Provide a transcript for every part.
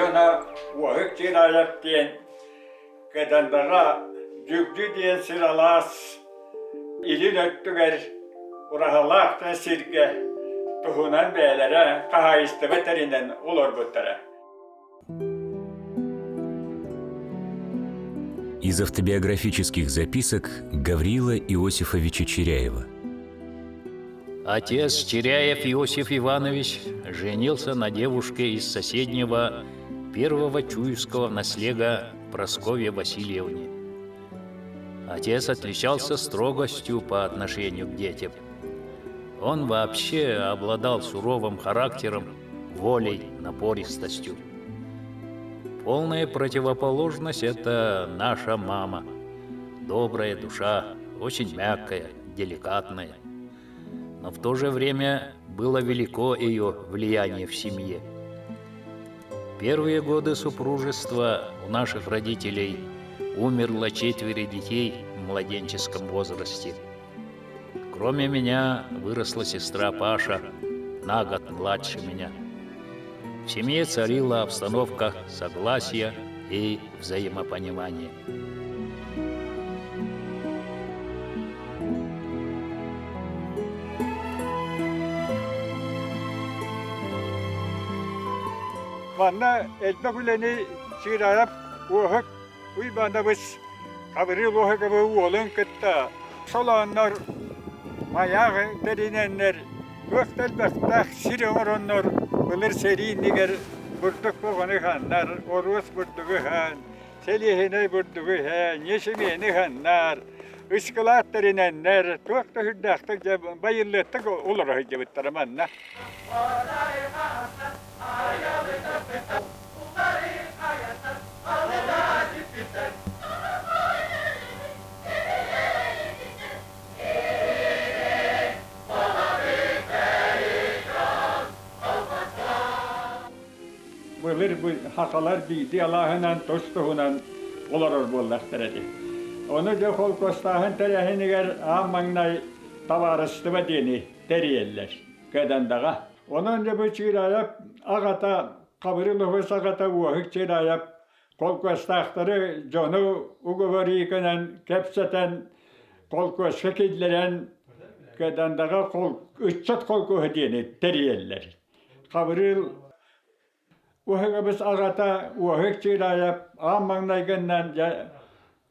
жона уахык чираяптен кедандага жүгдү диен сиралас илин өттүгер урахалаакта сирге тухунан бээлере кахайыстыбы теринен улорбуттара. Из автобиографических записок Гавриила Иосифовича Чиряева. Отец Чиряев Иосиф Иванович женился на девушке из соседнего первого чуевского наслега Прасковье Васильевне. Отец отличался строгостью по отношению к детям. Он вообще обладал суровым характером, волей, напористостью. Полная противоположность – это наша мама. Добрая душа, очень мягкая, деликатная. Но в то же время было велико ее влияние в семье. Первые годы супружества у наших родителей умерло 4 детей в младенческом возрасте. Кроме меня выросла сестра Паша, на год младше меня. В семье царила обстановка согласия и взаимопонимания. Ванна элбегулени чираяп уахык уйбанда біз Гавриил уахыгы уолын кытта. Соланнар маяғы дериненнер өктелбектах сиреңороннор былыр серийнигер бурдук болгоны ханнар, орус бурдугу хан, селихине бурдугу хан, нешимени ханнар, ышкылат дериненнер, туакта хүрдактык байыллыттык олар жебиттара манна. Былыр хакалар бийди Аллахынан тостугунан олар боллактырады. Оны да кол костахын терехинигер аммаңнай табарыстыба дени териеллер кедандага. Onun da bu çirayap ağata Gavriil ağata uahık çirayap kol kostahları jonu uguvarikanan kepseten kol kostahidleren kedandaga kol üççat kol kohdiyeni teriyeller. Gavriil uahık ağata uahık çirayap ammanayganan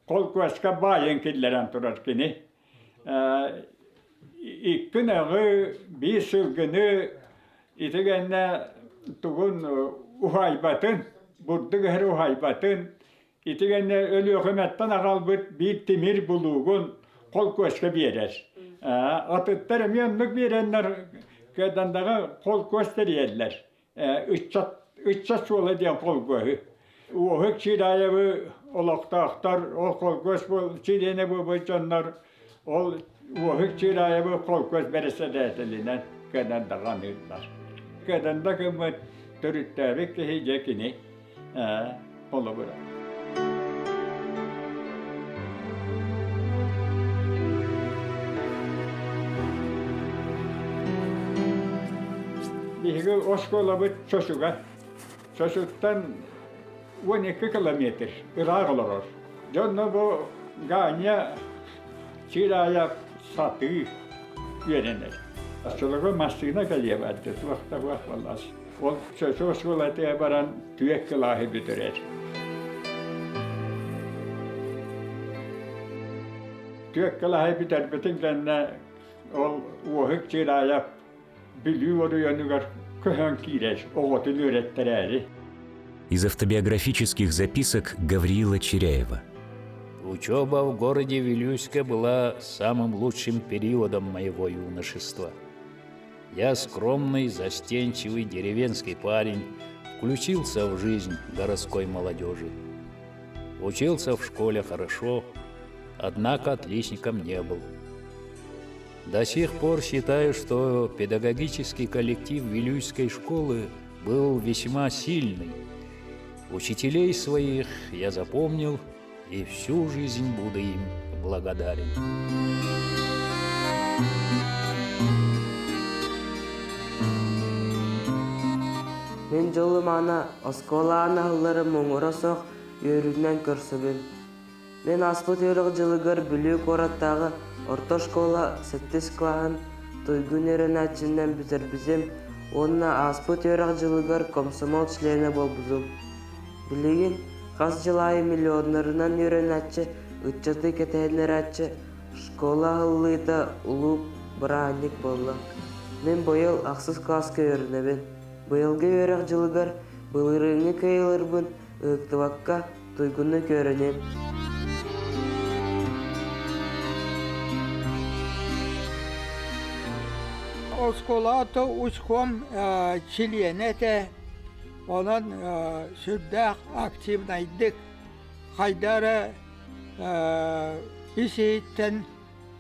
kol kostah bayen kidleren turar kini. İkkinağı bir sürgünü İtegenne tugun uhaybatın, burdu her uhaybatın, İtegenne ölü hükümetten ağalbıt bir timir buluğun kol koşka birer. Atıtlarım yanlık birenler kedandağı kol gösteriyorlar. Üççat sola diyen kol koyu. Uhuk çirayevı olakta aktar, o kol göz bol, çirene bu canlar, ol uhuk çirayevı kol göz berese de etilinden kedandağı nırlar. Kadanda kımı törüttəvik ki hicekini ola bura. Bihi oskola bu çocuğa. Çocuktan 12 kilometre Irak olur. Jonno bu ganya çiraya satı verenler. Çoluğu mastina geliyor vardı. Vakta vallahi. O çocuğu skolaya baran tüyek lahi bitirir. Tüyek lahi biter bitinken o uhuk çiraya biliyor yanıgar köhen kireç oğutun öğrettirir. Из автобиографических записок Гавриила Чиряева. Учеба в городе Вилюйске была самым лучшим периодом моего юношества. Я скромный, застенчивый деревенский парень включился в жизнь городской молодежи. Учился в школе хорошо, однако отличником не был. До сих пор считаю, что педагогический коллектив Вилюйской школы был весьма сильный. Учителей своих я запомнил и всю жизнь буду им благодарен. Мен жолы мана осколаана хыллары моңоросох үйрүнен көрсөбүн. Мен аспыт өрөг жылыгар бүлүк ораттагы орто школа 7 классын туйгун өрөнәчинен бүтөрбүзем. Онна аспыт өрөг жылыгар комсомол члены болбузум. Билигин каз жылайы миллионнарынан өрөнәчи ыччаты кетенерачы школа хыллыйта улуу браанник болла. Мен быйыл аксыз класска өрүнөбүн. Быйылгы өрөг жылыгар былырыңы кыйылырбын ыктыбакка туйгуну көрөнем. Осколато учком членете, онан сүрдәк активнайдык. Хайдары исейттен,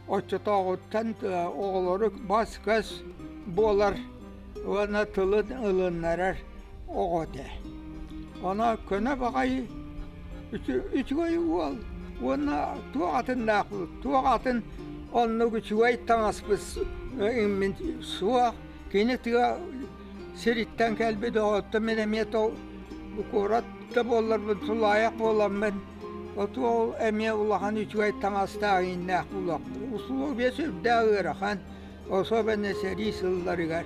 очытағыттан оғылыры бас көз болар. Ona tılın ılınlar oğudu. Ona köne bakayı üç ay ol. Ona tuğatın naklı. Tuğatın onu üç ay tanıspız. İmmin suğa. Kini tığa siritten kelbi doğuttu. Menemiyet o kurat bollar bu tulayak bolan ben. O tuğ emiye ulahan üç ay tanısta innak bulak. Usulu bir sürü dağırakan. O sobenle seri sılları gar.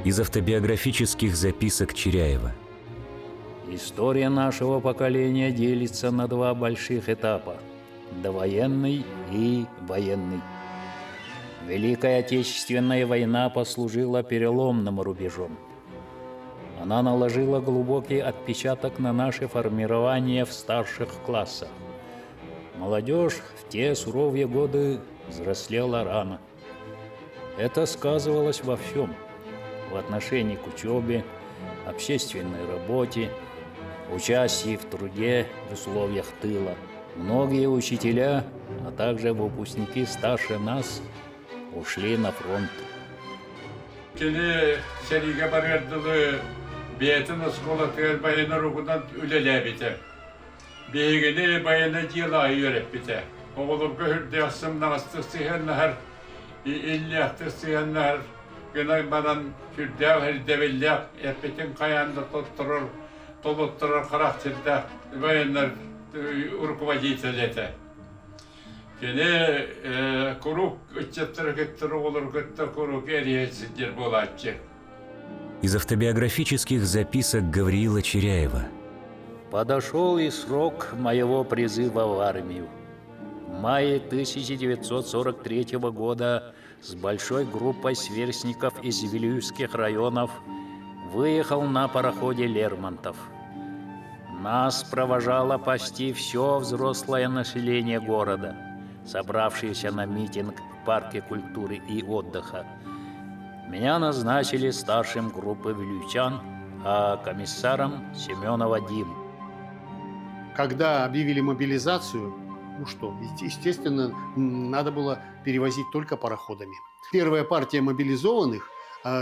Из автобиографических записок Чиряева. История нашего поколения делится на два больших этапа – довоенный и военный. Великая Отечественная война послужила переломным рубежом. Она наложила глубокий отпечаток на наше формирование в старших классах. Молодежь в те суровые годы взрослела рано. Это сказывалось во всем – в отношении к учебе, общественной работе, участии в труде в условиях тыла. Многие учителя, а также выпускники старше нас, ушли на фронт. Kini seriga barardılı beytin ıskolatır bayana rukudan ülele bite. Beygini bayana yılayı yörep bite. Oğulur göhürde asımdan astısı her 50 astısı her Günay banan şurada her devellek epetin kayanda tutturur karakterde bayanlar rukovoditelete. Kene kuruk ütçettir gittir olur gitti kuruk eriyesidir bolatçı. Из автобиографических записок Гавриила Чиряева. Подошел и срок моего призыва в армию. В мае 1943 года с большой группой сверстников из Вилюйских районов выехал на пароходе «Лермонтов». Нас провожало почти все взрослое население города, собравшееся на митинг в парке культуры и отдыха. Меня назначили старшим группы вилюйчан, а комиссаром Семенова Диму. Когда объявили мобилизацию, естественно, надо было перевозить только пароходами. Первая партия мобилизованных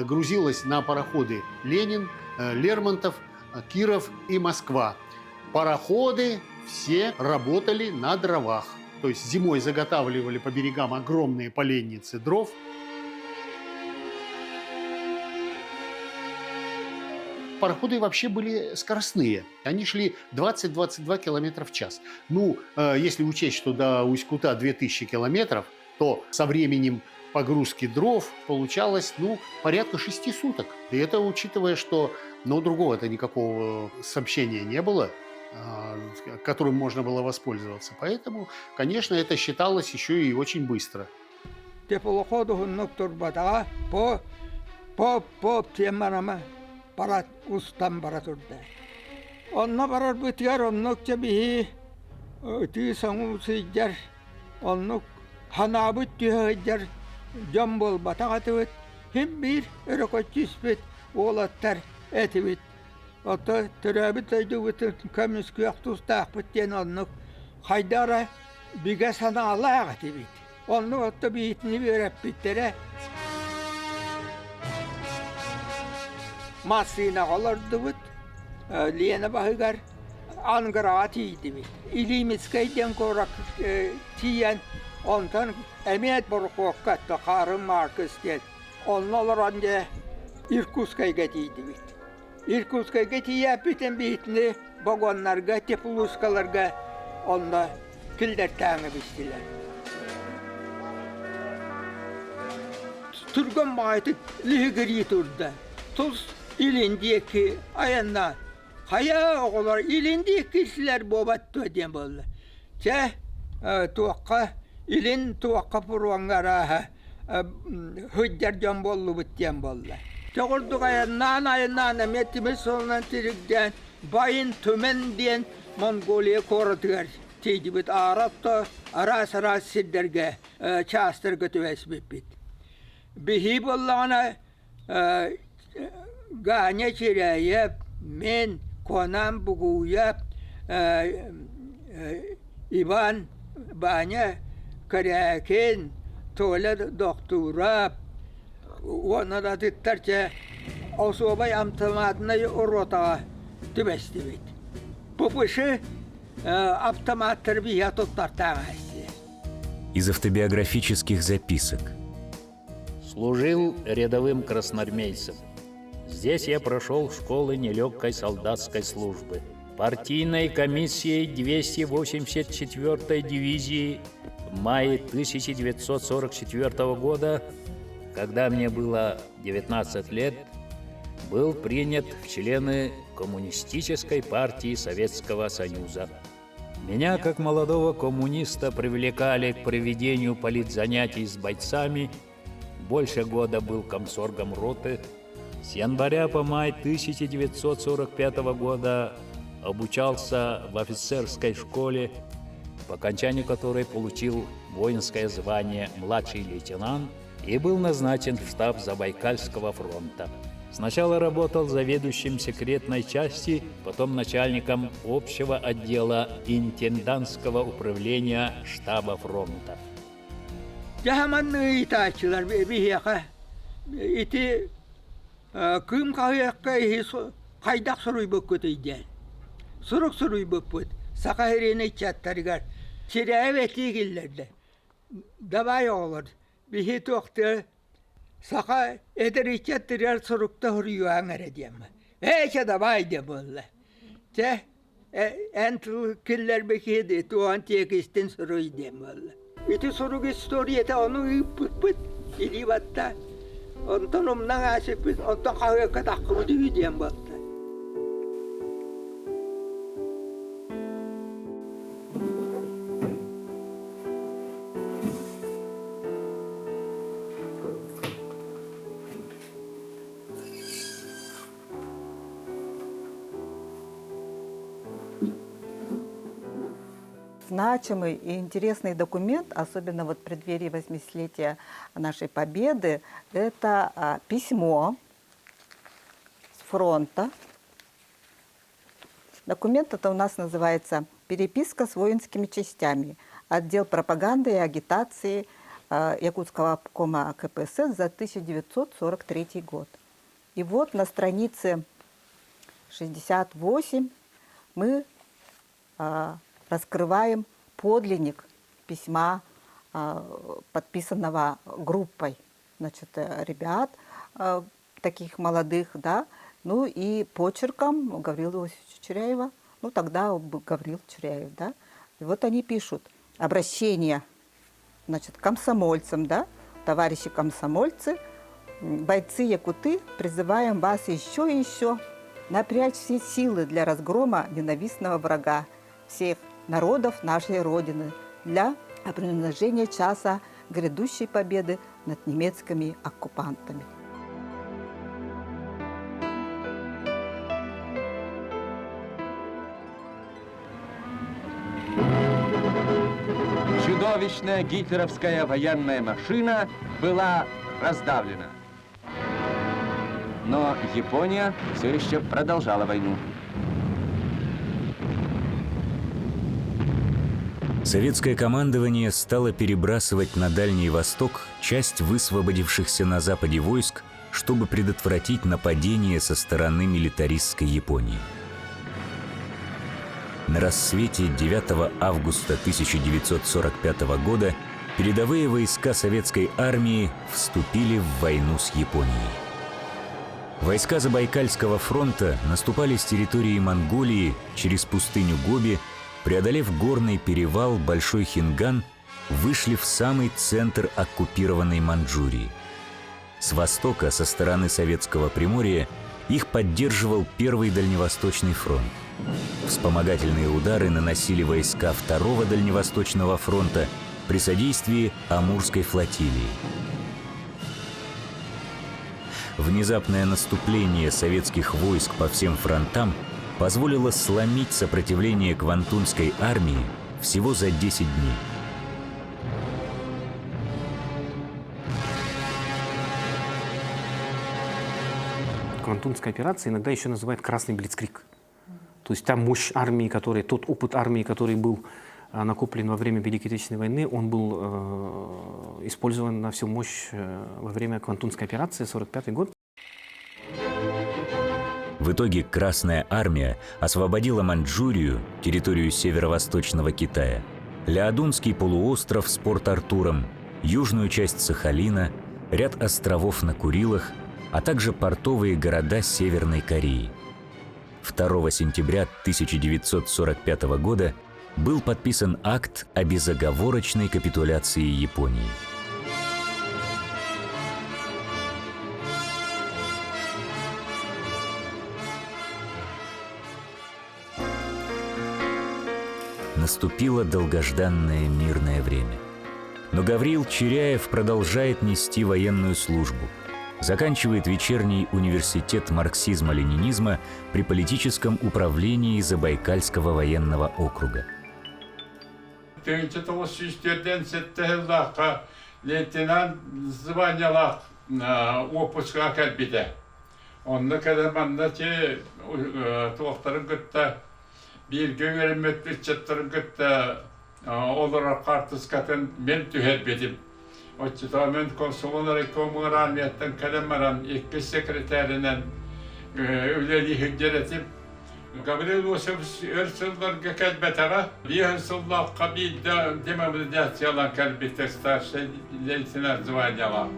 грузилась на пароходы «Ленин», «Лермонтов», «Киров» и «Москва». Пароходы все работали на дровах. То есть зимой заготавливали по берегам огромные поленницы дров. Пароходы вообще были скоростные. Они шли 20-22 километра в час. Если учесть, что до Усть-Кута 2000 километров, то со временем погрузки дров получалось, порядка 6 суток. И это учитывая, что, другого-то никакого сообщения не было, которым можно было воспользоваться. Поэтому, конечно, это считалось еще и очень быстро. Parat ustan baraturda. Onna barar bütüyer onnuk cebihi tüy sangu sıycar onnuk hanabıt tüyhıcar jambol batağatıvıt hem bir örököçüs bit oğlattar etivit. Ota türabit öydüvütü kömüs kuyaktus tağpıt diyen onnuk haydara biga sana Allah'a etivit. Onnuk otta bitini bir öğrep bittere. Masina alırdı bit, Lena bahıgar Ankara tiydi bit. İlimiskeyden korak tiyen ondan emet borukokkat da karın markız diye. Onlar önce Irkutsk'a gidiydi bit. Irkutsk'a gidiye bütün bitini vagonlarga, tepuluskalarga onda kilder tağını bistiler. Turgan bağıtı lihigiri turda. Tuz ilindeki ayanlar. Haya oğullar ilindeki kişiler bobattı diye böyle. Tuakka ilin tuakka purvangara hüccer jambollu bittiyen böyle. Çağırdık ayanlar emetimiz sonundan tirikten bayın tümen diyen Mongoliya korutuyor. Tecibit Arap'ta aras sidderge çastırgı tüvesbip bit. Bihi bollağına gane çireyip, men konam buguyup, İvan bana karekin, tuvalet doktora, ona da tuttarca, o sobay amtamadına orota tübestivit. Bu pışı автомат тербия тартамасти. Из автобиографических записок. Служил рядовым красноармейцем. Здесь я прошел школы нелегкой солдатской службы. Партийной комиссией 284-й дивизии в мае 1944 года, когда мне было 19 лет, был принят в члены Коммунистической партии Советского Союза. Меня, как молодого коммуниста, привлекали к проведению политзанятий с бойцами. Больше года был комсоргом роты. С января по май 1945 года обучался в офицерской школе, по окончанию которой получил воинское звание младший лейтенант и был назначен в штаб Забайкальского фронта. Сначала работал заведующим секретной части, потом начальником общего отдела интендантского управления штаба фронта. Jahaman itaatçılar bihiyaka iti kım kahiyakka kaydak soruy bökküt iyden. Suruk soruy bökküt. Sakahirine içattarigar. Çireye veti gillerde. Davay olur. Bihi toktu. Saka eder içattirar surukta hırıyor angara diyem. Eşe davay de böyle. Entul killer bekiydi. Tuğan tiyekistin soruy diyem böyle. Iti suruk istoriyete onu pıt ili batta. Ondan umdan asipit, ondan kahveka takımı diyem batta. Значимый и интересный документ, особенно вот в преддверии 80-летия нашей победы, это письмо с фронта. Документ это у нас называется «Переписка с воинскими частями. Отдел пропаганды и агитации Якутского обкома КПСС за 1943 год». И вот на странице 68 мы раскрываем подлинник письма, подписанного группой, значит, ребят, таких молодых, да, ну и почерком Гаврила Иосифовича Чуряева, ну тогда Гаврил Чуряев, да. И вот они пишут обращение, значит, комсомольцам, да, товарищи комсомольцы, бойцы якуты, призываем вас еще и еще напрячь все силы для разгрома ненавистного врага всех народов нашей Родины для приближения часа грядущей победы над немецкими оккупантами. Чудовищная гитлеровская военная машина была раздавлена. Но Япония все еще продолжала войну. Советское командование стало перебрасывать на Дальний Восток часть высвободившихся на Западе войск, чтобы предотвратить нападение со стороны милитаристской Японии. На рассвете 9 августа 1945 года передовые войска советской армии вступили в войну с Японией. Войска Забайкальского фронта наступали с территории Монголии через пустыню Гоби, преодолев горный перевал Большой Хинган, вышли в самый центр оккупированной Манчжурии. С востока, со стороны Советского Приморья, их поддерживал Первый Дальневосточный фронт. Вспомогательные удары наносили войска Второго Дальневосточного фронта при содействии Амурской флотилии. Внезапное наступление советских войск по всем фронтам позволило сломить сопротивление Квантунской армии всего за 10 дней. Квантунская операция иногда еще называют «Красный блицкриг». То есть та мощь армии, тот опыт армии, который был накоплен во время Великой Отечественной войны, он был использован на всю мощь во время Квантунской операции, 1945 год. В итоге Красная армия освободила Манчжурию, территорию северо-восточного Китая, Ляодунский полуостров с Порт-Артуром, южную часть Сахалина, ряд островов на Курилах, а также портовые города Северной Кореи. 2 сентября 1945 года был подписан акт о безоговорочной капитуляции Японии. Наступило долгожданное мирное время. Но Гавриил Чиряев продолжает нести военную службу. Заканчивает вечерний университет марксизма-ленинизма при политическом управлении Забайкальского военного округа. Лейтенант званияла опуска кәлбиде. Онны кәдеманна те тоқтарын күтті, бірге верімет бітчеттірін күтті, олар қартыз кәтін мен түхер бедім. Мен консулонар екомығыр армияттан кәдемаран екі секретарынан өлелі хүддеретім. Гавриил Осипович өрсілдерге кәлбетаға, бейхінсіллаққа бейді демобилизациялан кәлбетті старший лейтенант званияла.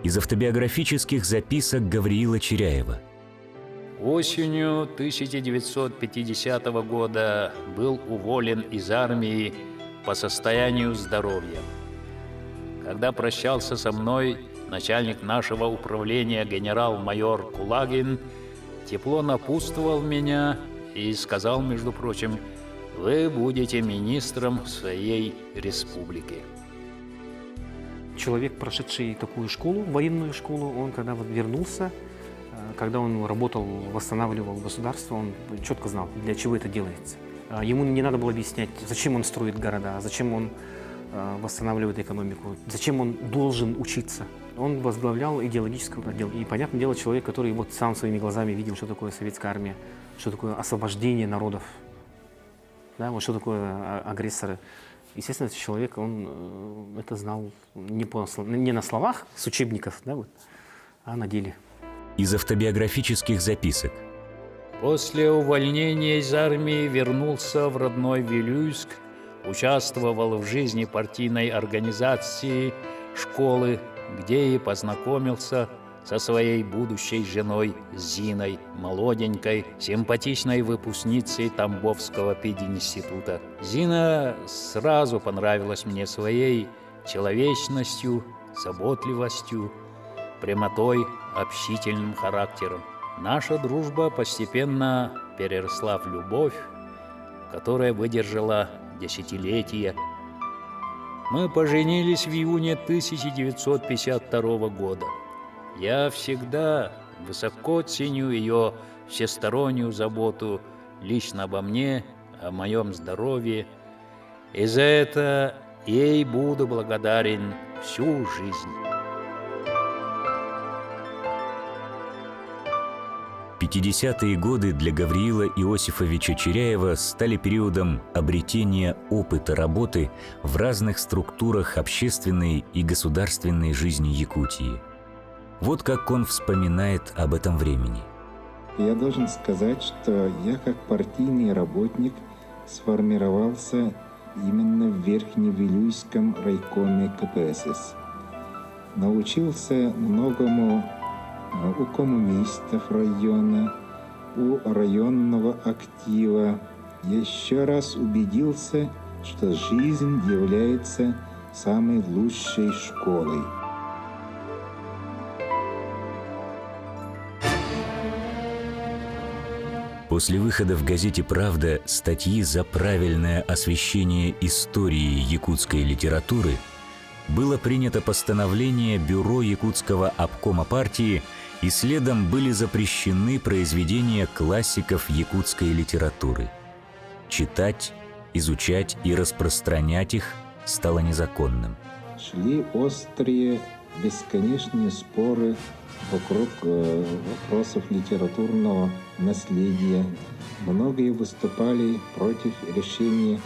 Из автобиографических записок Гавриила Чиряева. Осенью 1950 года был уволен из армии по состоянию здоровья. Когда прощался со мной начальник нашего управления генерал-майор Кулагин, тепло напутствовал меня и сказал, между прочим, «Вы будете министром своей республики». Человек, прошедший такую школу, военную школу, он когда вот вернулся, когда он работал, восстанавливал государство, он четко знал, для чего это делается. Ему не надо было объяснять, зачем он строит города, зачем он восстанавливает экономику, зачем он должен учиться. Он возглавлял идеологический отдел. И, понятное дело, человек, который вот сам своими глазами видел, что такое советская армия, что такое освобождение народов, да, вот что такое агрессоры. Естественно, этот человек, он это знал не на словах с учебников, да, вот, а на деле. Из автобиографических записок. После увольнения из армии вернулся в родной Вилюйск, участвовал в жизни партийной организации, школы, где и познакомился со своей будущей женой Зиной, молоденькой, симпатичной выпускницей Тамбовского пединститута. Зина сразу понравилась мне своей человечностью, заботливостью, прямотой, общительным характером. Наша дружба постепенно переросла в любовь, которая выдержала десятилетия. Мы поженились в июне 1952 года. Я всегда высоко ценю ее всестороннюю заботу лично обо мне, о моем здоровье, и за это ей буду благодарен всю жизнь. 50-е годы для Гавриила Иосифовича Чиряева стали периодом обретения опыта работы в разных структурах общественной и государственной жизни Якутии. Вот как он вспоминает об этом времени. Я должен сказать, что я как партийный работник сформировался именно в Верхневилюйском райкоме КПСС. Научился многому у коммунистов района, у районного актива. Я еще раз убедился, что жизнь является самой лучшей школой. После выхода в газете «Правда» статьи за правильное освещение истории якутской литературы было принято постановление Бюро Якутского обкома партии, и следом были запрещены произведения классиков якутской литературы. Читать, изучать и распространять их стало незаконным. Шли острые, бесконечные споры вокруг вопросов литературного наследия. Многие выступали против решения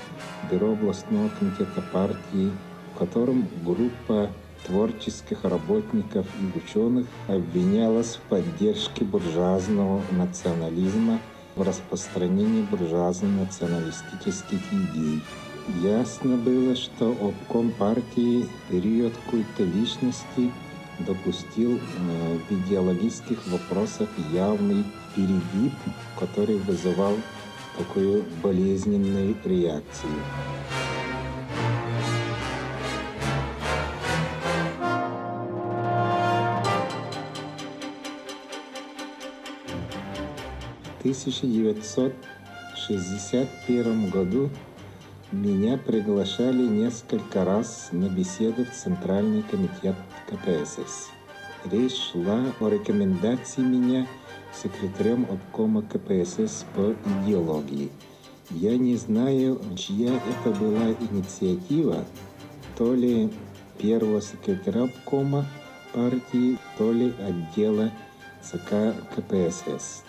Бюро областного комитета партии, в котором группа творческих работников и ученых обвинялась в поддержке буржуазного национализма, в распространении буржуазно-националистических идей. Ясно было, что обком партии в период культа личности допустил в идеологических вопросах явный перегиб, который вызывал такую болезненную реакцию. В 1961 году меня приглашали несколько раз на беседу в Центральный комитет КПСС. Речь шла о рекомендации меня секретарем обкома КПСС по идеологии. Я не знаю, чья это была инициатива, то ли первого секретаря обкома партии, то ли отдела ЦК КПСС.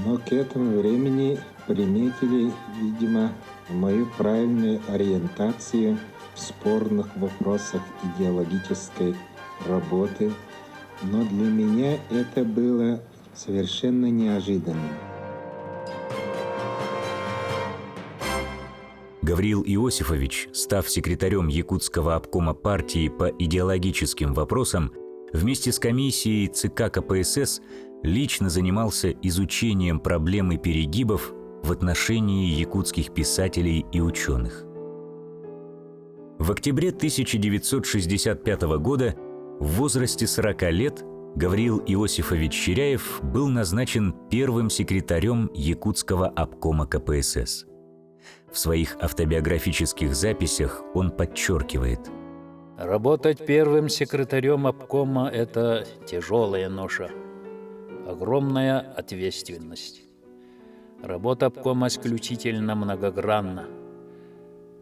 Но к этому времени приметили, видимо, мою правильную ориентацию в спорных вопросах идеологической работы. Но для меня это было совершенно неожиданным. Гавриил Иосифович, став секретарем Якутского обкома партии по идеологическим вопросам, вместе с комиссией ЦК КПСС лично занимался изучением проблемы перегибов в отношении якутских писателей и ученых. В октябре 1965 года в возрасте 40 лет Гавриил Иосифович Чиряев был назначен первым секретарем Якутского обкома КПСС. В своих автобиографических записях он подчеркивает: «Работать первым секретарем обкома – это тяжелая ноша, огромная ответственность. Работа обкома исключительно многогранна.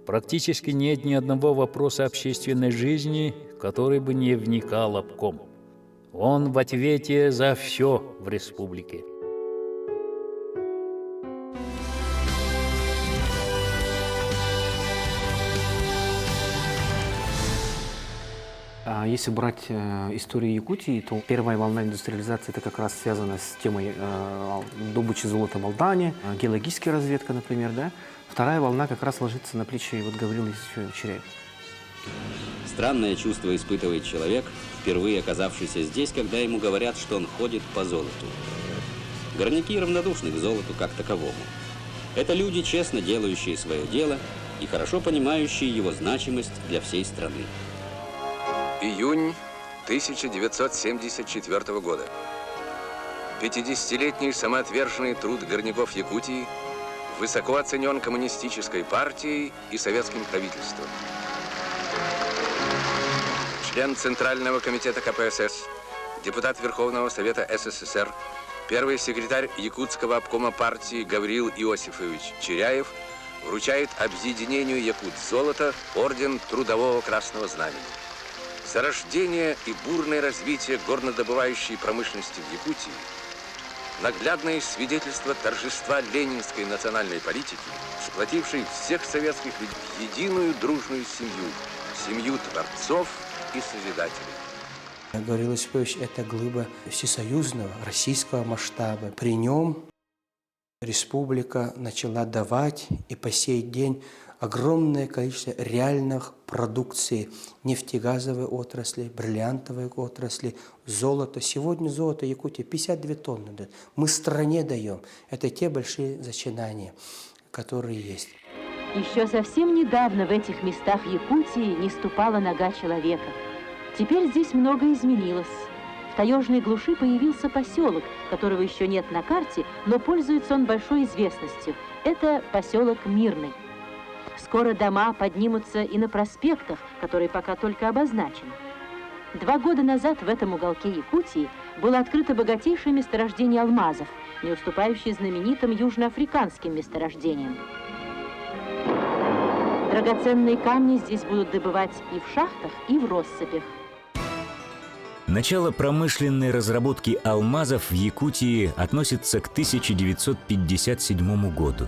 Практически нет ни одного вопроса общественной жизни, в который бы не вникал обком. Он в ответе за все в республике». Если брать историю Якутии, то первая волна индустриализации это как раз связана с темой добычи золота в Алдане, геологическая разведка, например, да. Вторая волна как раз ложится на плечи Гавриила Чиряева. Странное чувство испытывает человек, впервые оказавшийся здесь, когда ему говорят, что он ходит по золоту. Горняки равнодушны к золоту как таковому. Это люди, честно делающие свое дело и хорошо понимающие его значимость для всей страны. Июнь 1974 года. 50-летний самоотверженный труд горняков Якутии высоко оценен коммунистической партией и советским правительством. Член Центрального комитета КПСС, депутат Верховного Совета СССР, первый секретарь Якутского обкома партии Гавриил Иосифович Чиряев вручает объединению Якут-Золото орден Трудового Красного Знамени. За рождение и бурное развитие горнодобывающей промышленности в Якутии, наглядное свидетельство торжества ленинской национальной политики, сплотившей всех советских людей в единую дружную семью, семью творцов и созидателей. Гавриил Осипович – это глыба всесоюзного, российского масштаба. При нем республика начала давать и по сей день огромное количество реальных продукций нефтегазовой отрасли, бриллиантовой отрасли, золото. Сегодня золото Якутии 52 тонны дает. Мы стране даем. Это те большие начинания, которые есть. Еще совсем недавно в этих местах Якутии не ступала нога человека. Теперь здесь многое изменилось. В таежной глуши появился поселок, которого еще нет на карте, но пользуется он большой известностью. Это поселок Мирный. Скоро дома поднимутся и на проспектах, которые пока только обозначены. 2 года назад в этом уголке Якутии было открыто богатейшее месторождение алмазов, не уступающее знаменитым южноафриканским месторождениям. Драгоценные камни здесь будут добывать и в шахтах, и в россыпях. Начало промышленной разработки алмазов в Якутии относится к 1957 году.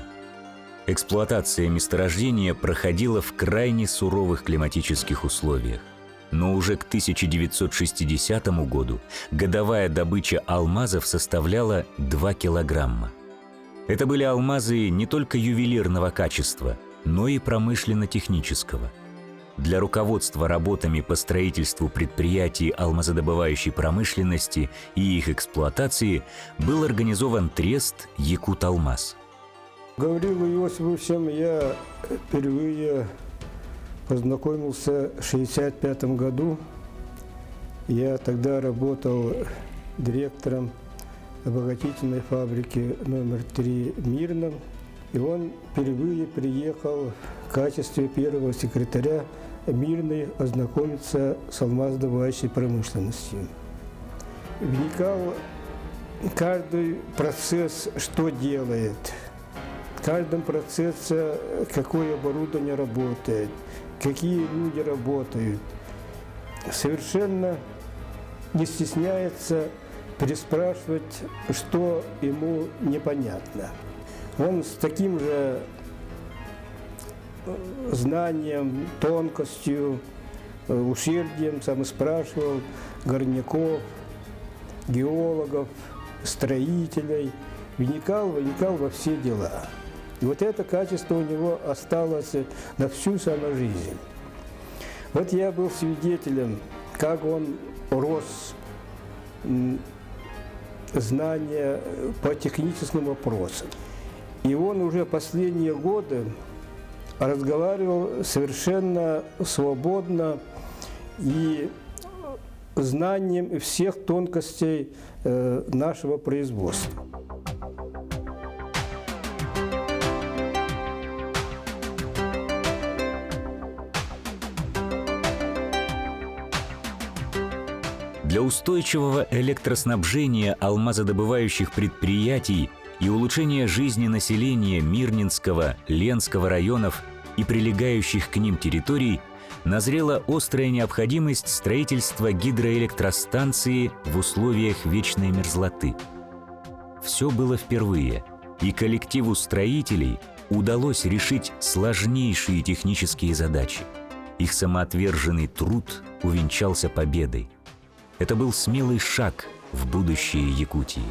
Эксплуатация месторождения проходила в крайне суровых климатических условиях. Но уже к 1960 году годовая добыча алмазов составляла 2 килограмма. Это были алмазы не только ювелирного качества, но и промышленно-технического. Для руководства работами по строительству предприятий алмазодобывающей промышленности и их эксплуатации был организован трест «Якуталмаз». Гаврилу Иосифовичем я впервые познакомился в 1965 году. Я тогда работал директором обогатительной фабрики номер 3 в Мирном. И он впервые приехал в качестве первого секретаря Мирной ознакомиться с алмазодобывающей промышленностью. Вникал в каждый процесс, что делает, в каждом процессе какое оборудование работает, какие люди работают. Совершенно не стесняется переспрашивать, что ему непонятно. Он с таким же знанием, тонкостью, усердием сам спрашивал горняков, геологов, строителей, вникал во все дела. И вот это качество у него осталось на всю саму жизнь. Вот я был свидетелем, как он рос, знания по техническим вопросам. И он уже последние годы разговаривал совершенно свободно и знанием всех тонкостей нашего производства. Для устойчивого электроснабжения алмазодобывающих предприятий и улучшения жизни населения Мирнинского, Ленского районов и прилегающих к ним территорий назрела острая необходимость строительства гидроэлектростанции в условиях вечной мерзлоты. Все было впервые, и коллективу строителей удалось решить сложнейшие технические задачи. Их самоотверженный труд увенчался победой. Это был смелый шаг в будущее Якутии.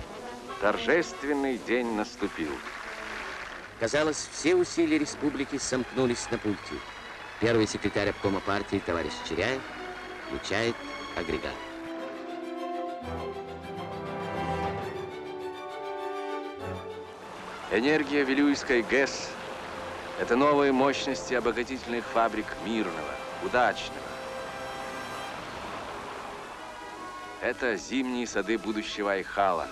Торжественный день наступил. Казалось, все усилия республики сомкнулись на пути. Первый секретарь обкома партии товарищ Черяев включает агрегат. Энергия Вилюйской ГЭС – это новые мощности обогатительных фабрик Мирного, Удачного. Это зимние сады будущего Айхала.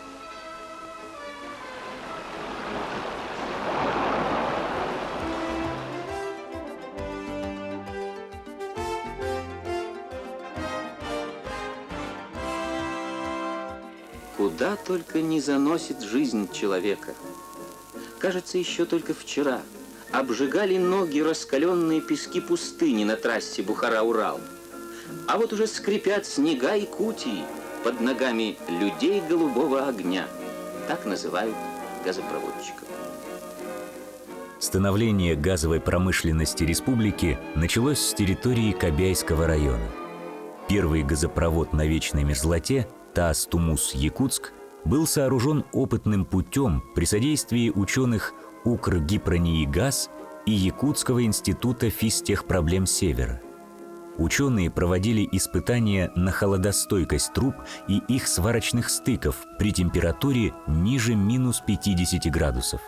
Куда только не заносит жизнь человека. Кажется, еще только вчера обжигали ноги раскаленные пески пустыни на трассе Бухара-Урал. А вот уже скрипят снега Якутии под ногами людей голубого огня. Так называют газопроводчиков. Становление газовой промышленности республики началось с территории Кобяйского района. Первый газопровод на вечной мерзлоте Таас-Тумус-Якутск был сооружен опытным путем при содействии ученых Укргипрониигаз и Якутского института физтехпроблем Севера. Ученые проводили испытания на холодостойкость труб и их сварочных стыков при температуре ниже минус 50 градусов.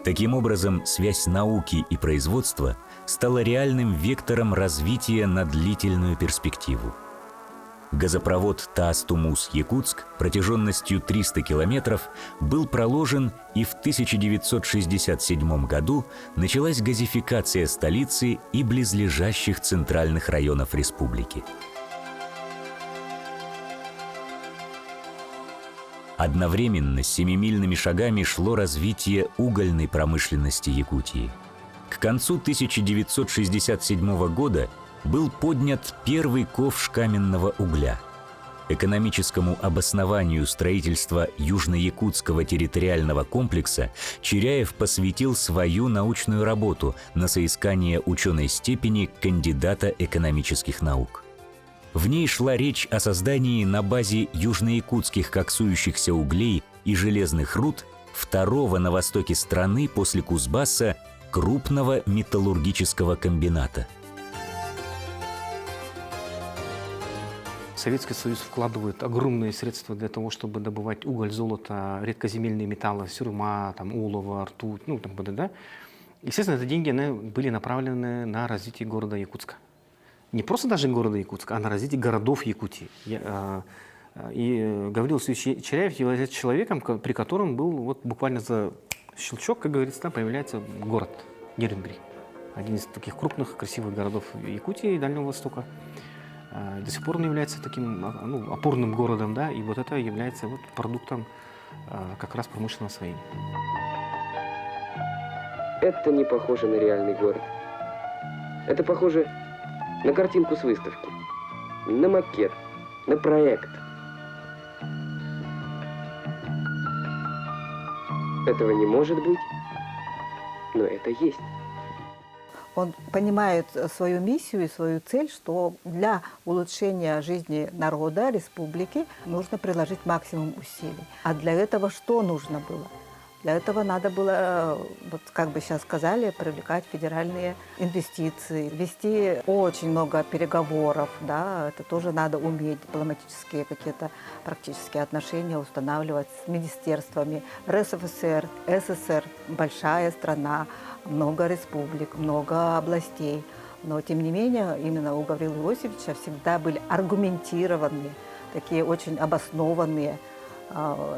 Таким образом, связь науки и производства стала реальным вектором развития на длительную перспективу. Газопровод Таас-Тумус-Якутск протяженностью 300 километров был проложен, и в 1967 году началась газификация столицы и близлежащих центральных районов республики. Одновременно с семимильными шагами шло развитие угольной промышленности Якутии. К концу 1967 года был поднят первый ковш каменного угля. Экономическому обоснованию строительства Южно-Якутского территориального комплекса Чиряев посвятил свою научную работу на соискание ученой степени кандидата экономических наук. В ней шла речь о создании на базе южноякутских коксующихся углей и железных руд второго на востоке страны после Кузбасса крупного металлургического комбината. Советский Союз вкладывает огромные средства для того, чтобы добывать уголь, золото, редкоземельные металлы, сюрма, там, олово, ртуть, ну, там, да. Естественно, эти деньги были направлены на развитие города Якутска. Не просто даже города Якутска, а на развитие городов Якутии. И Гаврил Васильевич Чиряев является человеком, при котором был вот буквально за щелчок, как говорится, там появляется город Нерюнгри. Один из таких крупных, красивых городов Якутии и Дальнего Востока. До сих пор он является таким опорным городом, да, и вот это является вот продуктом как раз промышленного освоения. Это не похоже на реальный город. Это похоже на картинку с выставки, на макет, на проект. Этого не может быть, но это есть. Он понимает свою миссию и свою цель, что для улучшения жизни народа, республики нужно приложить максимум усилий. А для этого что нужно было? Для этого надо было, вот как бы сейчас сказали, привлекать федеральные инвестиции, вести очень много переговоров, да, это тоже надо уметь, дипломатические какие-то практические отношения устанавливать с министерствами. РСФСР, СССР, большая страна, много республик, много областей. Но, тем не менее, именно у Гаврила Иосифовича всегда были аргументированные, такие очень обоснованные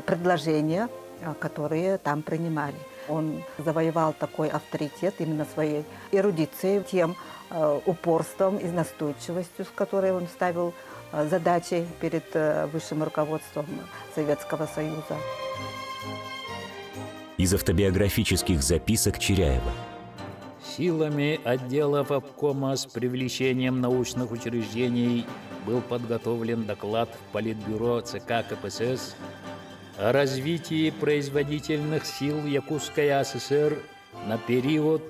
предложения, которые там принимали. Он завоевал такой авторитет именно своей эрудицией, тем упорством и настойчивостью, с которой он ставил задачи перед высшим руководством Советского Союза. Из автобиографических записок Чиряева. Силами отделов обкома с привлечением научных учреждений был подготовлен доклад в Политбюро ЦК КПСС о развитии производительных сил Якутской АССР на период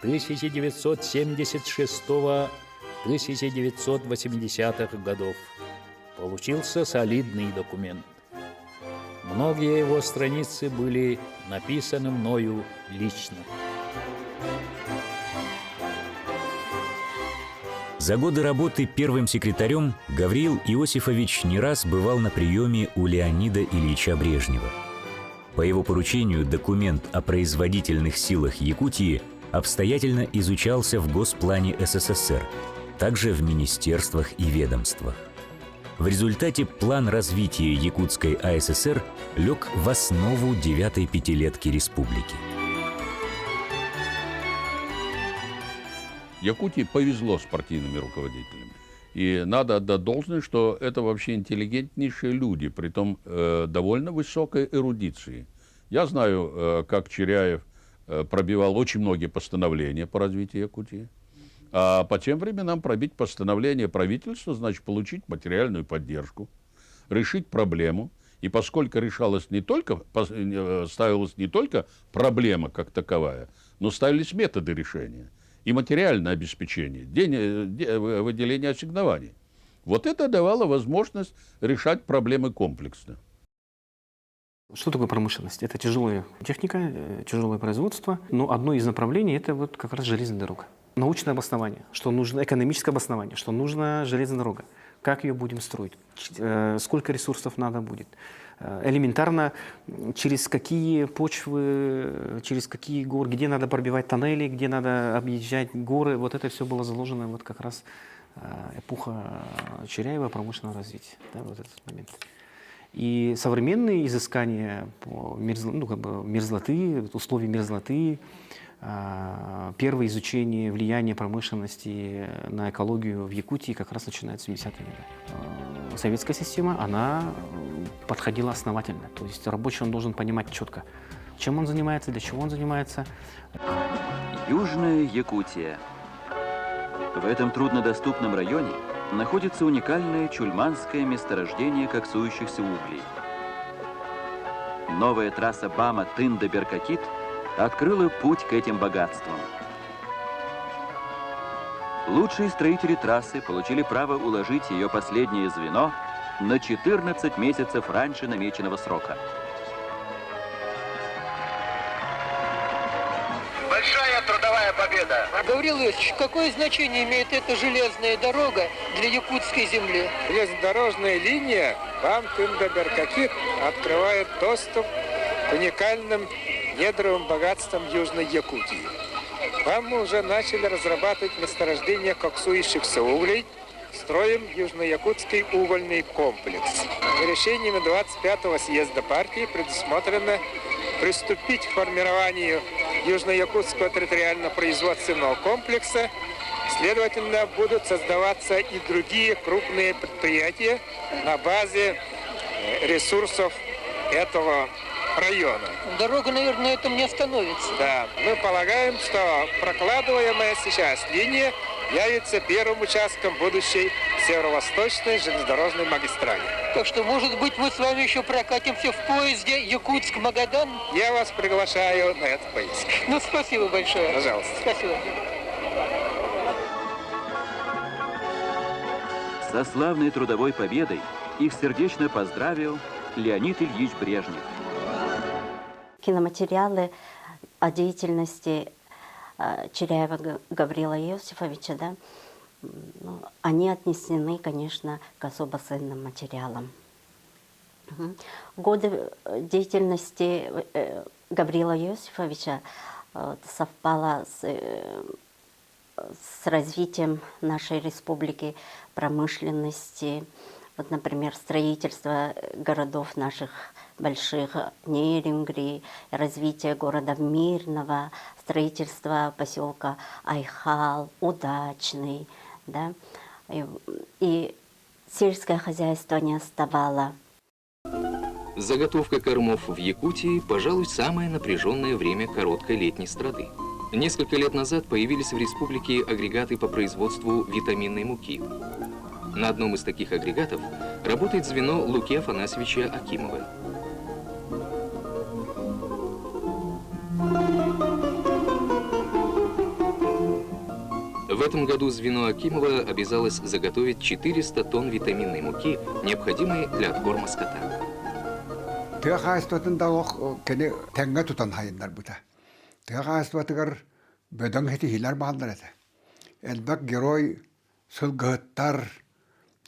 1976-1980-х годов. Получился солидный документ. Многие его страницы были написаны мною лично. За годы работы первым секретарем Гавриил Иосифович не раз бывал на приеме у Леонида Ильича Брежнева. По его поручению документ о производительных силах Якутии обстоятельно изучался в Госплане СССР, также в министерствах и ведомствах. В результате план развития Якутской АССР лег в основу 9-й пятилетки республики. Якутии повезло с партийными руководителями. И надо отдать должное, что это вообще интеллигентнейшие люди, притом довольно высокой эрудиции. Я знаю, как Чиряев пробивал очень многие постановления по развитию Якутии. А по тем временам пробить постановление правительства, значит получить материальную поддержку, решить проблему. И поскольку решалась не только, ставилась не только проблема как таковая, но ставились методы решения и материальное обеспечение, выделение ассигнований. Вот это давало возможность решать проблемы комплексно. Что такое промышленность? Это тяжелая техника, тяжелое производство. Но одно из направлений – это вот как раз железная дорога. Научное обоснование, что нужно экономическое обоснование, что нужна железная дорога. Как ее будем строить? Сколько ресурсов надо будет? Элементарно, через какие почвы, через какие горы, где надо пробивать тоннели, где надо объезжать горы. Вот это все было заложено вот как раз эпоха Чиряева, промышленного развития. Да, вот этот момент. И современные изыскания по мерзлоты, условий мерзлоты, первое изучение влияния промышленности на экологию в Якутии как раз начинается в 70-е годы. Советская система, она подходила основательно. То есть рабочий он должен понимать четко, чем он занимается, для чего он занимается. Южная Якутия. В этом труднодоступном районе находится уникальное чульманское месторождение коксующихся углей. Новая трасса Бама-Тында-Беркакит открыла путь к этим богатствам. Лучшие строители трассы получили право уложить ее последнее звено на 14 месяцев раньше намеченного срока. Большая трудовая победа. Гаврил Иосифович, какое значение имеет эта железная дорога для якутской земли? Железнодорожная линия Бам-Тында-Беркакит открывает доступ к уникальным недровым богатствам Южной Якутии. Там мы уже начали разрабатывать месторождение коксующихся углей, строим Южно-Якутский угольный комплекс. Решениями 25-го съезда партии предусмотрено приступить к формированию Южно-Якутского территориально-производственного комплекса. Следовательно, будут создаваться и другие крупные предприятия на базе ресурсов этого района. Дорога, наверное, на этом не остановится. Да, мы полагаем, что прокладываемая сейчас линия явится первым участком будущей северо-восточной железнодорожной магистрали. Так что, может быть, мы с вами еще прокатимся в поезде Якутск-Магадан? Я вас приглашаю на эту поездку. Ну, спасибо большое. Пожалуйста. Спасибо. Со славной трудовой победой их сердечно поздравил Леонид Ильич Брежнев. Киноматериалы о деятельности Чиряева Гаврила Иосифовича, да, они отнесены, конечно, к особо ценным материалам. Годы деятельности Гаврила Иосифовича совпало с развитием нашей республики, промышленности, вот, например, строительство городов наших больших, Нерюнгри, развитие города Мирного, строительство поселка Айхал, Удачный, да, и сельское хозяйство не отставало. Заготовка кормов в Якутии, пожалуй, самое напряженное время короткой летней страды. Несколько лет назад появились в республике агрегаты по производству витаминной муки. На одном из таких агрегатов работает звено Луки Афанасьевича Акимова. В этом году звено Акимова обязалось заготовить 400 тонн витаминной муки, необходимой для откорма скота.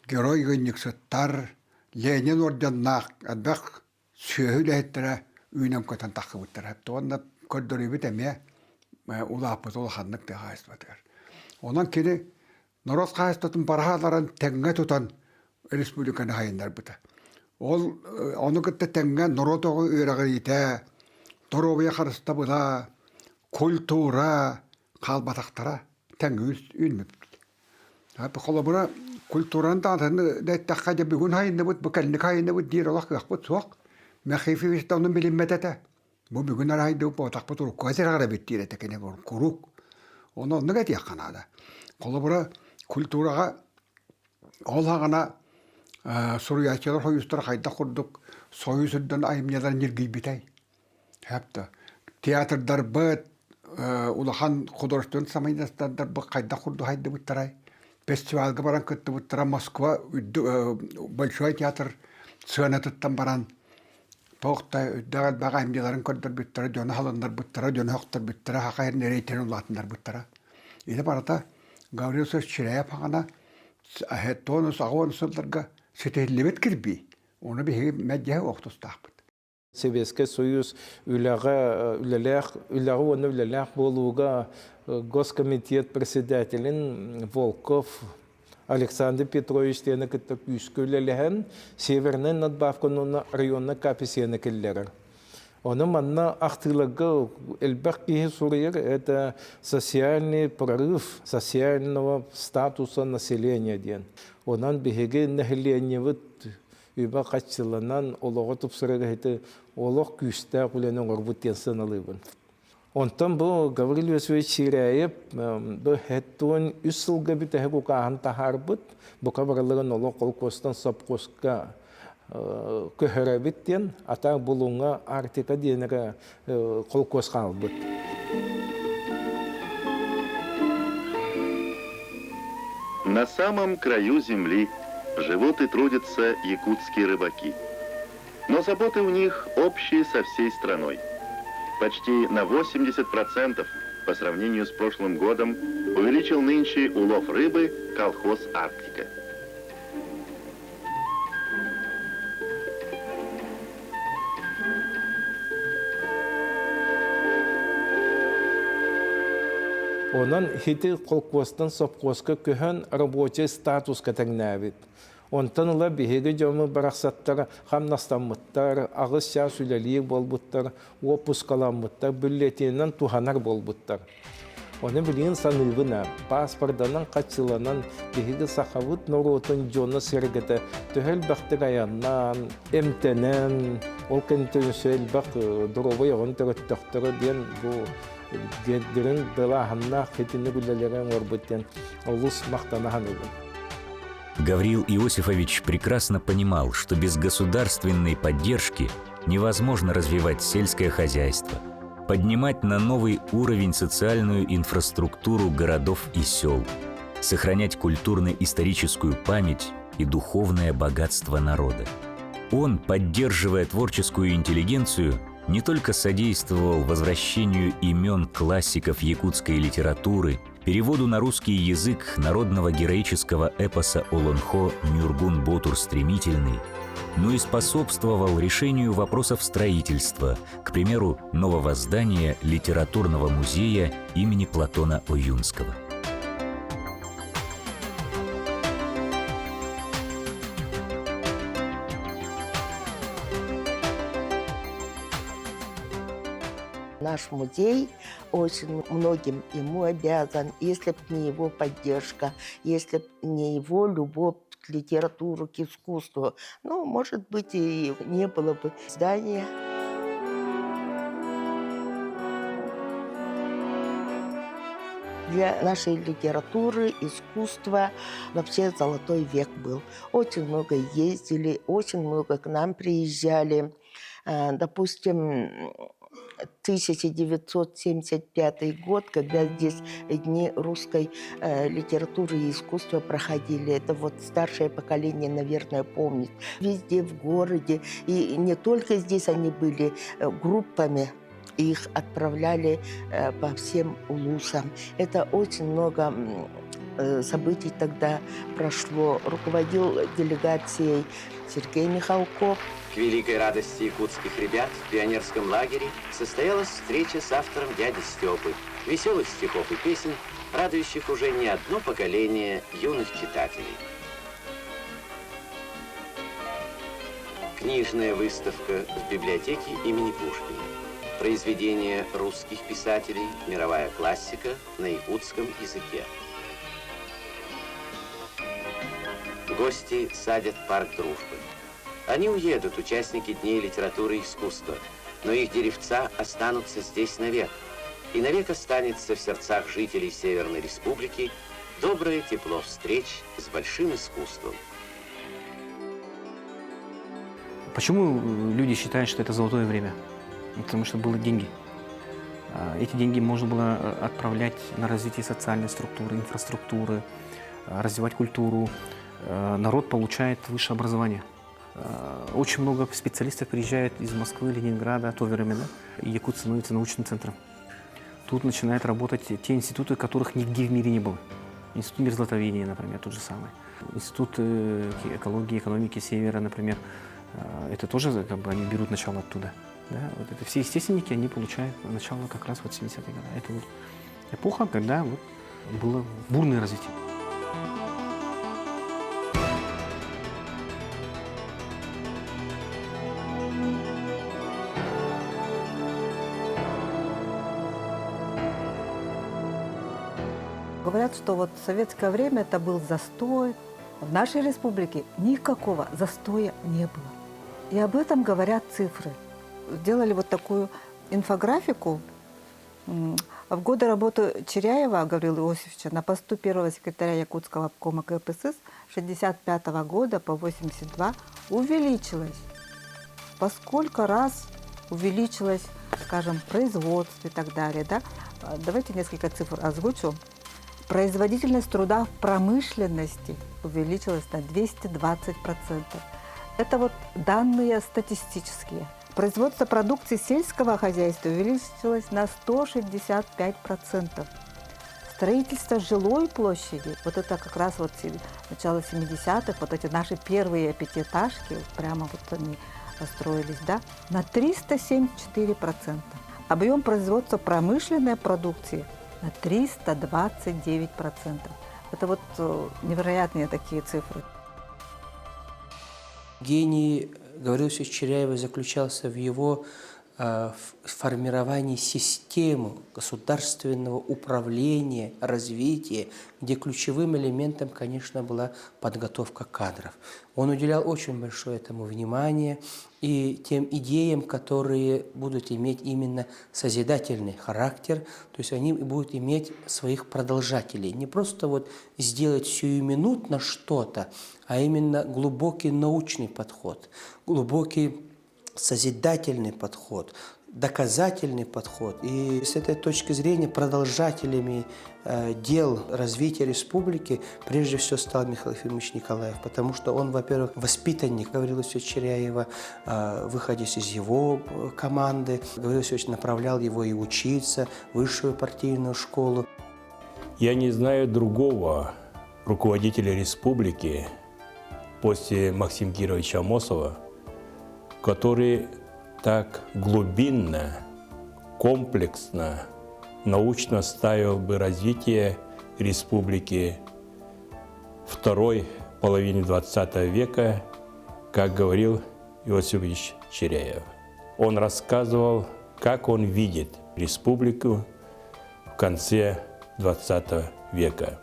Герой гынниксыттар, Ленин орденнақ, адбақ сөйлеттірі үйнем көтен тақы бұттыр. Әпті онда көрдірі біт әме ұлапыз ол қаннық те қайыстатығыр. Онан кені Нұрос қайыстатын барғаларын тәңге тұтан республиканы қайындар бұты. Ол оны күтті тәңге Нұротығы үйріғі ете, Доробия қарыста бұда, культура, қалбатақтара тәңге үйінмеп. Қолы бұра культуран таантаны дәттәққа де бүгін хайынды бұд, бүкәлінік хайынды бұд дейір олақ қақ бұд соқ. Мәхейфі вестауның білінмет әті. Бұл бүгін арайды бұд, отақ бұд ұрық көзір ағара беттейір әтекене бұрын, құруқ. Оны онны кәті яққанады. Қолы бұра культураға олағына сұруячылар хойыстар қайда құрдық, сойысырдан айымнедар нергей бітәй. Әпті. Театрдар бұд, улахан художествен самайдастардар бұд қайда құрды хайды бұд тарай. фестивальга баран кыттыбыттара Москва Большой театр сыанатыттан баран тоқта үддәгәт бага имдиларын көрдөр биттара жона халындар биттара жона хоқтар биттара хакайр нерейтен улатындар биттара иде барата Гаврил Сөз Чиряев хагана тонус агон сылдарга сетелебет кирби оны беге мәҗә оқтустак. Советский Союз үләләх болуга Госкомитет председателен Волков Александр Петрович тені кітті күскөлеліген севернен надбавкануна районна каписені келлерер. Оны манна ақтылығы әлбәқ кейі сурайыр, это социальный прорыв социального статуса населения ден. Онан бігеге нәхіленевіт үбі қатшылынан олығы тұпсырығы еті олық күсті құленің орбуттен сыналыбын. Онтан бұл Гаврил Иосифович Чиряев бұл хәттуын үс сылғы бітәхі құқағын тахарбыт, бұл қабарлығын олық қолқостан сапқосқа көһәрәбіттен ата бұлуңа артика денері қолқосқа албыт. На самом краю земли живут и трудятся якутские рыбаки. Но заботы у них общие со всей страной. Почти на 80% по сравнению с прошлым годом увеличил нынче улов рыбы колхоз «Арктика». Онан хити колхозтан совхозга көһөн рабочий статуска тәңнәбит. Онтан ла биһиге жомы бараксаттар хамнастаммыттар, агыс ша сүлелиек болбуттар, опускаламмыттар, бюллетеннен туханар болбуттар. Оны билин саныбына, паспорданан качыланан биһиге сахавыт норотун жона сергете, төһөл бактык аяннан, эмтенен, ол кентөсөл бак доровой он төрөттөктөрө ден бу геддерин дылаханна хитинне бүллелерен орбуттен олус мактанаһаныбын. Гавриил Иосифович прекрасно понимал, что без государственной поддержки невозможно развивать сельское хозяйство, поднимать на новый уровень социальную инфраструктуру городов и сел, сохранять культурно-историческую память и духовное богатство народа. Он, поддерживая творческую интеллигенцию, не только содействовал возвращению имен классиков якутской литературы, переводу на русский язык народного героического эпоса Олонхо «Нюргун Ботур Стремительный», но и способствовал решению вопросов строительства, к примеру, нового здания литературного музея имени Платона Оюнского. Наш музей очень многим ему обязан, если бы не его поддержка, если бы не его любовь к литературе, к искусству. Ну, может быть, и не было бы здания. Для нашей литературы, искусства вообще золотой век был. Очень много ездили, очень много к нам приезжали. Допустим, 1975 год, когда здесь дни русской литературы и искусства проходили. Это вот старшее поколение, наверное, помнит. Везде в городе, и не только здесь они были группами, их отправляли по всем улусам. Это очень много событий тогда прошло. Руководил делегацией Сергей Михалков. К великой радости якутских ребят в пионерском лагере состоялась встреча с автором дяди Степы, веселых стихов и песен, радующих уже не одно поколение юных читателей. Книжная выставка в библиотеке имени Пушкина. Произведения русских писателей, мировая классика на якутском языке. Гости садят парк дружбы. Они уедут, участники Дней литературы и искусства, но их деревца останутся здесь навек. И навек останется в сердцах жителей Северной Республики доброе тепло встреч с большим искусством. Почему люди считают, что это золотое время? Потому что были деньги. Эти деньги можно было отправлять на развитие социальной структуры, инфраструктуры, развивать культуру. Народ получает высшее образование. Очень много специалистов приезжает из Москвы, Ленинграда, в то время, да, и Якут становится научным центром. Тут начинают работать те институты, которых нигде в мире не было. Институт мирзлатоведения, например, тот же самый. Институт экологии, экономики Севера, например. Это тоже как бы они берут начало оттуда. Да? Вот это все естественники, они получают начало как раз вот 70-е годы. Это вот эпоха, когда вот было бурное развитие. Говорят, что вот в советское время это был застой. В нашей республике никакого застоя не было. И об этом говорят цифры. Сделали вот такую инфографику. В годы работы Черяева Гаврила Иосифовича на посту первого секретаря Якутского обкома КПСС с 1965 года по 1982 увеличилось. По сколько раз увеличилось, скажем, производство и так далее. Да? Давайте несколько цифр озвучу. Производительность труда в промышленности увеличилась на 220%. Это вот данные статистические. Производство продукции сельского хозяйства увеличилось на 165%. Строительство жилой площади, вот это как раз вот начало 70-х, вот эти наши первые пятиэтажки, прямо вот они строились, да, на 374%. Объем производства промышленной продукции на 329%. Это вот невероятные такие цифры. Гений Гаврила Иосифовича Черяева заключался в его формировании системы государственного управления, развития, где ключевым элементом, конечно, была подготовка кадров. Он уделял очень большое этому внимание и тем идеям, которые будут иметь именно созидательный характер, то есть они будут иметь своих продолжателей. Не просто вот сделать сиюминутно что-то, а именно глубокий научный подход, глубокий созидательный подход, доказательный подход. И с этой точки зрения продолжателями дел развития республики прежде всего стал Михаил Ефимович Николаев, потому что он, во-первых, воспитанник Гаврила Иосифовича Черяева, выходец из его команды. Гаврил Иосифович направлял его и учиться, в высшую партийную школу. Я не знаю другого руководителя республики после Максима Кировича Амосова, который так глубинно, комплексно, научно ставил бы развитие республики второй половины XX века, как говорил Иосиф Ильич Черяев. Он рассказывал, как он видит республику в конце XX века,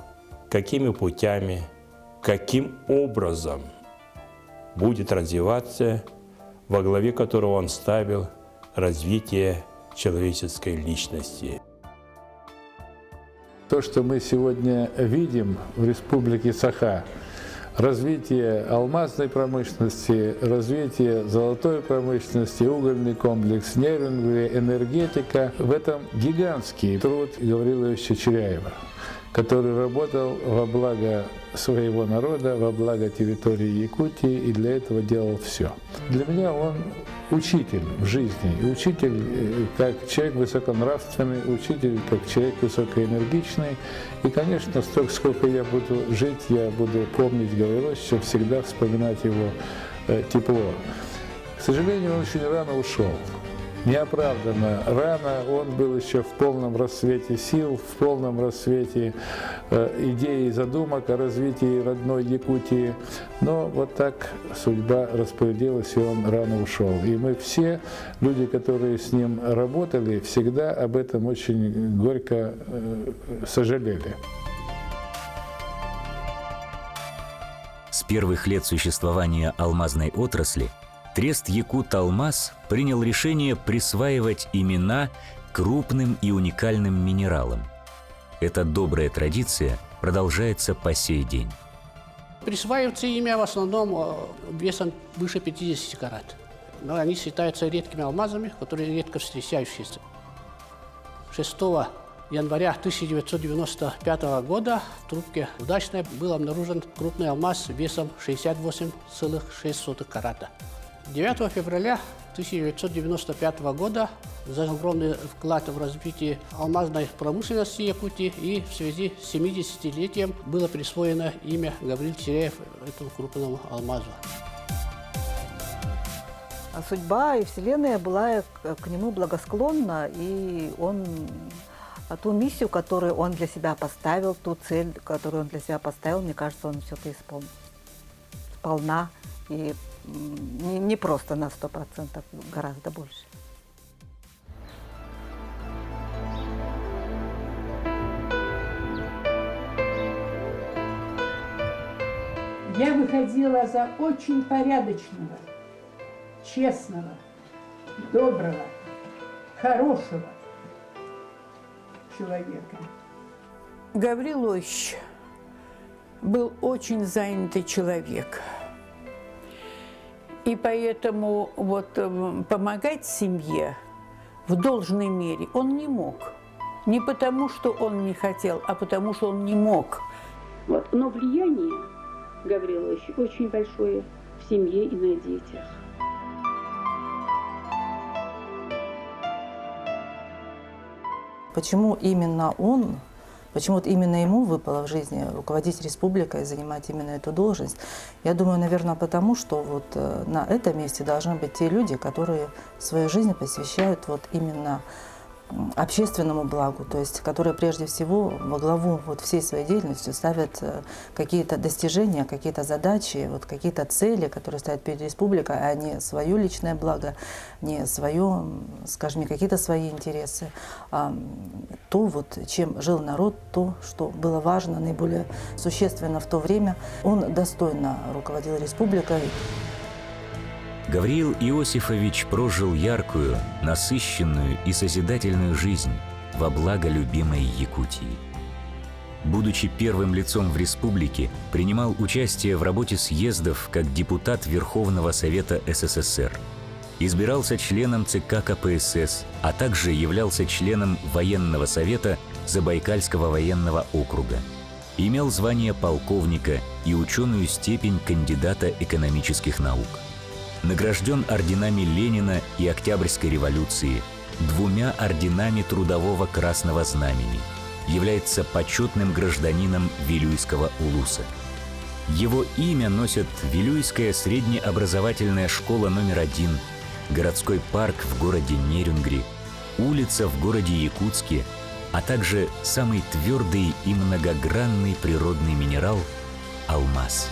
какими путями, каким образом будет развиваться, во главе которого он ставил развитие человеческой личности. То, что мы сегодня видим в Республике Саха, развитие алмазной промышленности, развитие золотой промышленности, угольный комплекс, нефть, энергетика, в этом гигантский труд Гаврила Иосифовича Черяева, который работал во благо своего народа, во благо территории Якутии и для этого делал все. Для меня он учитель в жизни, и учитель как человек высоконравственный, учитель как человек высокоэнергичный. И, конечно, столько, сколько я буду жить, я буду помнить Гаврила Иосифовича, всегда вспоминать его тепло. К сожалению, он очень рано ушел. Неоправданно рано, он был еще в полном расцвете сил, в полном расцвете идей и задумок о развитии родной Якутии. Но вот так судьба распорядилась, и он рано ушел. И мы все, люди, которые с ним работали, всегда об этом очень горько сожалели. С первых лет существования алмазной отрасли Трест «Якут-Алмаз» принял решение присваивать имена крупным и уникальным минералам. Эта добрая традиция продолжается по сей день. Присваивается имя в основном весом выше 50 карат. Но они считаются редкими алмазами, которые редко встречающиеся. 6 января 1995 года в трубке удачно был обнаружен крупный алмаз весом 68,6 карата. 9 февраля 1995 года за огромный вклад в развитие алмазной промышленности Якутии и в связи с 70-летием было присвоено имя Гаврил Теряев этому крупному алмазу. Судьба и Вселенная была к нему благосклонна, и он ту миссию, которую он для себя поставил, ту цель, которую он для себя поставил, мне кажется, он все это сполна и не просто на 100%, гораздо больше. Я выходила за очень порядочного, честного, доброго, хорошего человека. Гаврил Ильич был очень занятый человек. И поэтому вот помогать семье в должной мере он не мог. Не потому, что он не хотел, а потому, что он не мог. Вот. Но влияние Гаврила Ильича очень большое в семье и на детях. Почему именно он, почему вот именно ему выпало в жизни руководить республикой, занимать именно эту должность? Я думаю, наверное, потому что вот на этом месте должны быть те люди, которые свою жизнь посвящают вот именно общественному благу, то есть которые прежде всего во главу вот всей своей деятельностью ставят какие-то достижения, какие-то задачи, вот какие-то цели, которые ставят перед республикой, а не свое личное благо, не свое, скажем, не какие-то свои интересы, а то, вот, чем жил народ, то, что было важно, наиболее существенно в то время. Он достойно руководил республикой. Гавриил Иосифович прожил яркую, насыщенную и созидательную жизнь во благо любимой Якутии. Будучи первым лицом в республике, принимал участие в работе съездов как депутат Верховного Совета СССР. Избирался членом ЦК КПСС, а также являлся членом Военного совета Забайкальского военного округа. Имел звание полковника и ученую степень кандидата экономических наук. Награжден орденами Ленина и Октябрьской революции, 2 орденами Трудового Красного Знамени. Является почетным гражданином Вилюйского улуса. Его имя носят Вилюйская среднеобразовательная школа номер 1, городской парк в городе Нерюнгри, улица в городе Якутске, а также самый твердый и многогранный природный минерал – алмаз.